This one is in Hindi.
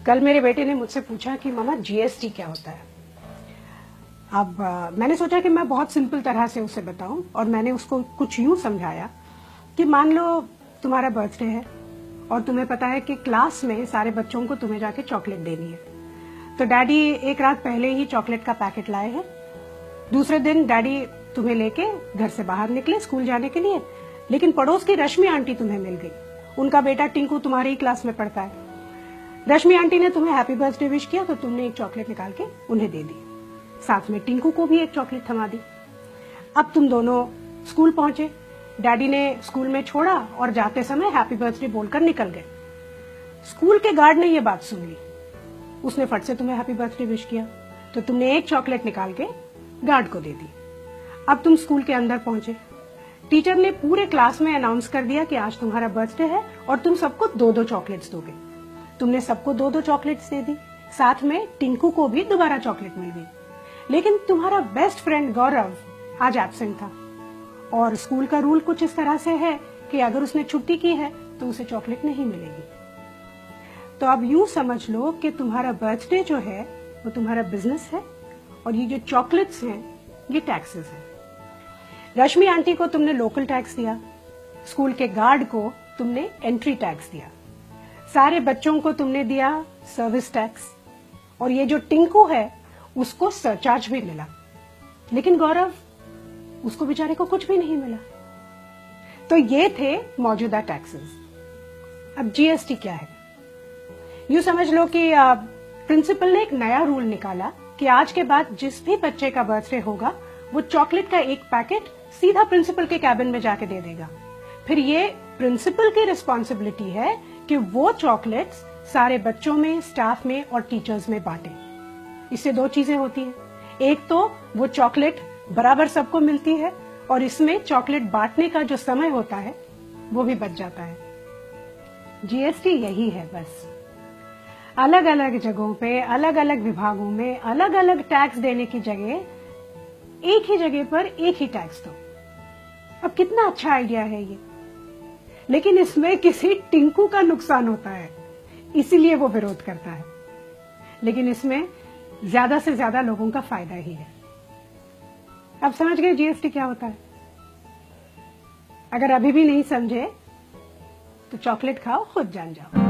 कल मेरे बेटे ने मुझसे पूछा कि मामा जीएसटी क्या होता है। अब मैंने सोचा कि मैं बहुत सिंपल तरह से उसे बताऊं और मैंने उसको कुछ यूं समझाया कि मान लो तुम्हारा बर्थडे है और तुम्हें पता है कि क्लास में सारे बच्चों को तुम्हें जाके चॉकलेट देनी है, तो डैडी एक रात पहले ही चॉकलेट का पैकेट लाए हैं। दूसरे दिन डैडी तुम्हें लेके घर से बाहर निकले स्कूल जाने के लिए, लेकिन पड़ोस की रश्मि आंटी तुम्हें मिल गई। उनका बेटा टिंकू तुम्हारी ही क्लास में पढ़ता है। रश्मि आंटी ने तुम्हें हैप्पी बर्थडे विश किया तो तुमने एक चॉकलेट निकाल के उन्हें दे दी, साथ में टिंकू को भी एक चॉकलेट थमा दी। अब तुम दोनों स्कूल पहुंचे, डैडी ने स्कूल में छोड़ा और जाते समय हैप्पी बर्थडे बोलकर निकल गए। स्कूल के गार्ड ने यह बात सुन ली, उसने फट से तुम्हें हैप्पी बर्थडे विश किया तो तुमने एक चॉकलेट निकाल के गार्ड को दे दी। अब तुम स्कूल के अंदर पहुंचे, टीचर ने पूरे क्लास में अनाउंस कर दिया कि आज तुम्हारा बर्थडे है और तुम सबको 2-2 चॉकलेट्स दोगे। तुमने सबको 2-2 चॉकलेट्स दे दी, साथ में टिंकू को भी दोबारा चॉकलेट मिल गई। लेकिन तुम्हारा बेस्ट फ्रेंड गौरव आज एब्सेंट था और स्कूल का रूल कुछ इस तरह से है कि अगर उसने छुट्टी की है तो उसे चॉकलेट नहीं मिलेगी। तो अब यूं समझ लो कि तुम्हारा बर्थडे जो है वो तुम्हारा बिजनेस है और ये जो चॉकलेट्स हैं ये टैक्सेस हैं। रश्मि आंटी को तुमने लोकल टैक्स दिया, स्कूल के गार्ड को तुमने एंट्री टैक्स दिया, सारे बच्चों को तुमने दिया सर्विस टैक्स, और ये जो टिंकू है उसको सरचार्ज भी मिला। लेकिन गौरव, उसको बेचारे को कुछ भी नहीं मिला। तो ये थे मौजूदा टैक्सेस। अब जीएसटी क्या है? यूं समझ लो कि प्रिंसिपल ने एक नया रूल निकाला कि आज के बाद जिस भी बच्चे का बर्थडे होगा वो चॉकलेट का एक पैकेट सीधा प्रिंसिपल के कैबिन में जाके दे देगा। फिर ये प्रिंसिपल की रिस्पॉन्सिबिलिटी है कि वो चॉकलेट्स सारे बच्चों में, स्टाफ में और टीचर्स में बांटे। इससे 2 चीजें होती हैं, एक तो वो चॉकलेट बराबर सबको मिलती है और इसमें चॉकलेट बांटने का जो समय होता है वो भी बच जाता है। जीएसटी यही है बस। अलग अलग जगहों पे, अलग अलग विभागों में अलग अलग टैक्स देने की जगह एक ही जगह पर एक ही टैक्स दो। अब कितना अच्छा आइडिया है ये, लेकिन इसमें किसी टिंकू का नुकसान होता है, इसीलिए वो विरोध करता है। लेकिन इसमें ज्यादा से ज्यादा लोगों का फायदा ही है। अब समझ गए जीएसटी क्या होता है? अगर अभी भी नहीं समझे तो चॉकलेट खाओ, खुद जान जाओ।